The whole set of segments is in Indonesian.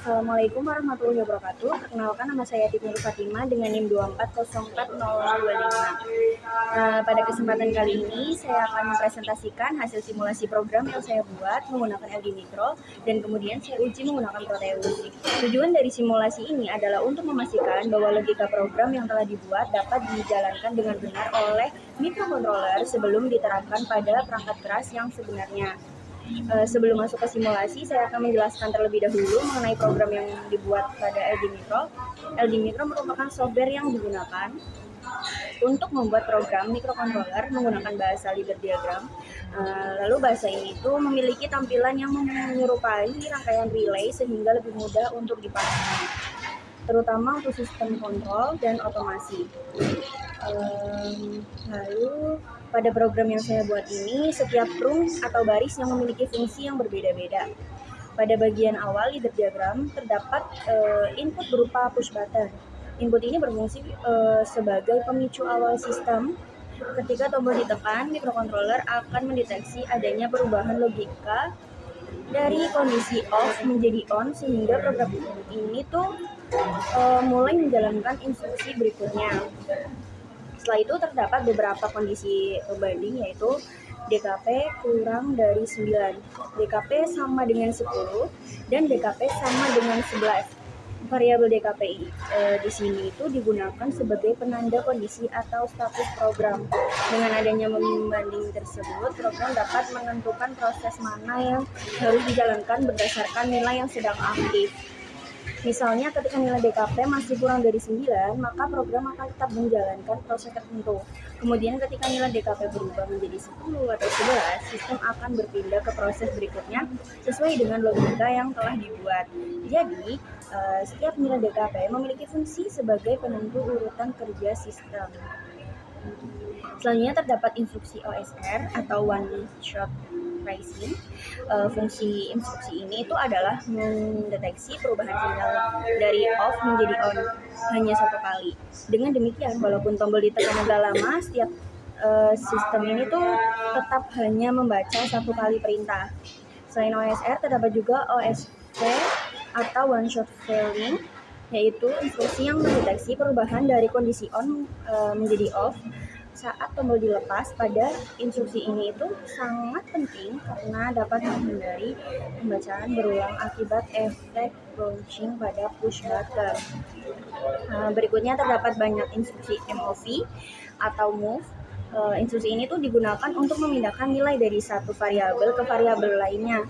Assalamualaikum warahmatullahi wabarakatuh. Perkenalkan, nama saya Titi Nur Fatimah dengan NIM 24040025. Pada kesempatan kali ini saya akan mempresentasikan hasil simulasi program yang saya buat menggunakan LD Micro dan kemudian saya uji menggunakan Proteus. Tujuan dari simulasi ini adalah untuk memastikan bahwa logika program yang telah dibuat dapat dijalankan dengan benar oleh microcontroller sebelum diterapkan pada perangkat keras yang sebenarnya. Sebelum masuk ke simulasi, saya akan menjelaskan terlebih dahulu mengenai program yang dibuat pada LD Micro. LD Micro merupakan software yang digunakan untuk membuat program microcontroller menggunakan bahasa leader diagram. Lalu bahasa ini itu memiliki tampilan yang menyerupai rangkaian relay sehingga lebih mudah untuk dipahami, terutama untuk sistem kontrol dan otomasi. Lalu pada program yang saya buat ini, setiap room atau baris yang memiliki fungsi yang berbeda-beda. Pada bagian awal leader diagram terdapat input berupa push button. Input ini berfungsi sebagai pemicu awal sistem. Ketika tombol ditekan, microcontroller akan mendeteksi adanya perubahan logika dari kondisi off menjadi on sehingga program ini tuh mulai menjalankan instruksi berikutnya. Setelah itu terdapat beberapa kondisi pembanding, yaitu DKP kurang dari 9, DKP sama dengan 10, dan DKP sama dengan 11. Variabel DKP di sini itu digunakan sebagai penanda kondisi atau status program. Dengan adanya pembanding tersebut, program dapat menentukan proses mana yang harus dijalankan berdasarkan nilai yang sedang aktif. Misalnya ketika nilai DKP masih kurang dari 9, maka program akan tetap menjalankan proses tertentu. Kemudian ketika nilai DKP berubah menjadi 10 atau 11, sistem akan berpindah ke proses berikutnya sesuai dengan logika yang telah dibuat. Jadi, setiap nilai DKP memiliki fungsi sebagai penentu urutan kerja sistem. Selanjutnya terdapat instruksi OSR atau one shot tracing. Fungsi instruksi ini itu adalah mendeteksi perubahan sinyal dari off menjadi on hanya satu kali. Dengan demikian, walaupun tombol ditekan agak lama, setiap sistem ini tuh tetap hanya membaca satu kali perintah. Selain OSR, terdapat juga OSV atau one shot failing, yaitu instruksi yang mendeteksi perubahan dari kondisi on menjadi off saat tombol dilepas. Pada instruksi ini itu sangat penting karena dapat menghindari pembacaan berulang akibat efek launching pada push button. Berikutnya terdapat banyak instruksi MOV atau move. Instruksi ini tuh digunakan untuk memindahkan nilai dari satu variabel ke variabel lainnya.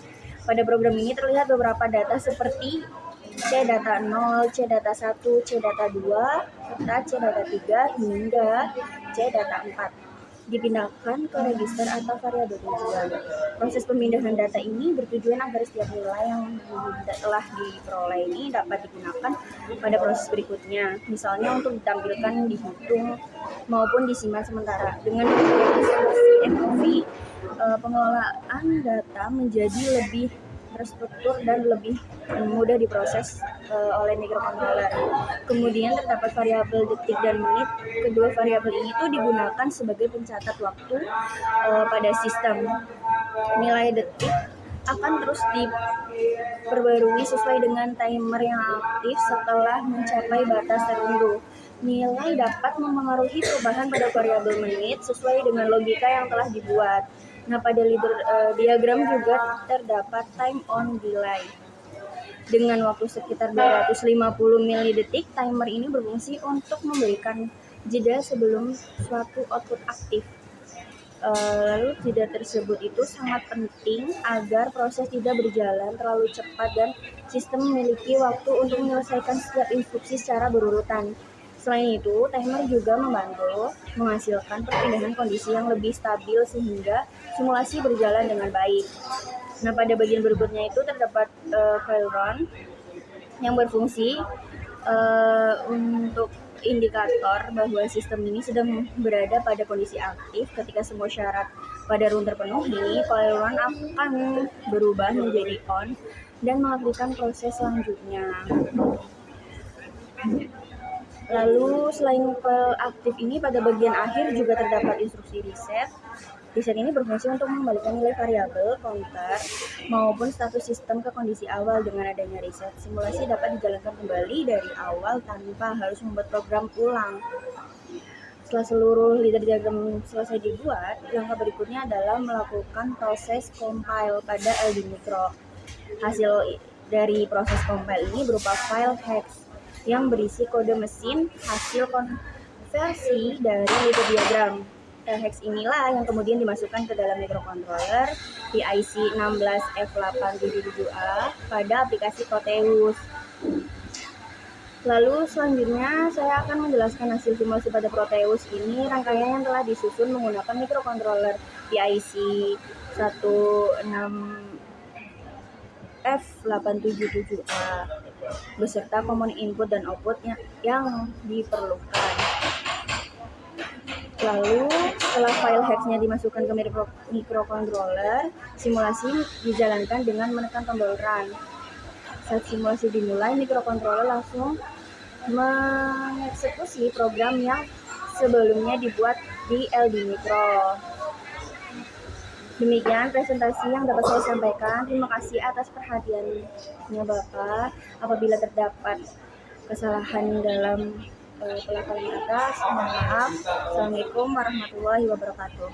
Pada program ini terlihat beberapa data seperti C data 0, C data 1, C data 2, serta C data 3 hingga C data 4 dipindahkan ke register atau variabel tujuan. Proses pemindahan data ini bertujuan agar setiap nilai yang telah diperoleh ini dapat digunakan pada proses berikutnya, misalnya untuk ditampilkan, dihitung, maupun disimpan sementara. Dengan menggunakan MOV, pengelolaan data menjadi lebih terstruktur dan lebih mudah diproses oleh microcontroller. Kemudian terdapat variabel detik dan menit. Kedua variabel ini tuh digunakan sebagai pencatat waktu pada sistem. Nilai detik akan terus diperbarui sesuai dengan timer yang aktif setelah mencapai batas tertentu. Nilai dapat mempengaruhi perubahan pada variabel menit sesuai dengan logika yang telah dibuat. Nah, pada leader diagram juga terdapat time on delay. Dengan waktu sekitar 250 milidetik, timer ini berfungsi untuk memberikan jeda sebelum suatu output aktif. Lalu jeda tersebut itu sangat penting agar proses tidak berjalan terlalu cepat dan sistem memiliki waktu untuk menyelesaikan setiap instruksi secara berurutan. Selain itu, timer juga membantu menghasilkan perpindahan kondisi yang lebih stabil sehingga simulasi berjalan dengan baik. Nah, pada bagian berikutnya itu terdapat file run yang berfungsi untuk indikator bahwa sistem ini sedang berada pada kondisi aktif. Ketika semua syarat pada run terpenuhi, file run akan berubah menjadi on dan mengaktifkan proses selanjutnya. Lalu selain file aktif ini, pada bagian akhir juga terdapat instruksi reset Riset ini berfungsi untuk mengembalikan nilai variabel, counter, maupun status sistem ke kondisi awal. Dengan adanya riset, simulasi dapat dijalankan kembali dari awal tanpa harus membuat program ulang. Setelah seluruh leader diagram selesai dibuat, langkah berikutnya adalah melakukan proses compile pada LD Micro. Hasil dari proses compile ini berupa file hex yang berisi kode mesin hasil konversi dari leader diagram. File hex inilah yang kemudian dimasukkan ke dalam microcontroller PIC 16F877A pada aplikasi Proteus. Lalu selanjutnya saya akan menjelaskan hasil simulasi pada Proteus ini. Rangkaian yang telah disusun menggunakan microcontroller PIC 16F877A beserta komponen input dan output yang diperlukan. Lalu setelah file hex-nya dimasukkan ke microcontroller, simulasi dijalankan dengan menekan tombol run. Saat simulasi dimulai, microcontroller langsung mengeksekusi program yang sebelumnya dibuat di LD Micro. Demikian presentasi yang dapat saya sampaikan. Terima kasih atas perhatiannya Bapak. Apabila terdapat kesalahan dalam pelafalan kata, mohon maaf. Assalamualaikum warahmatullahi wabarakatuh.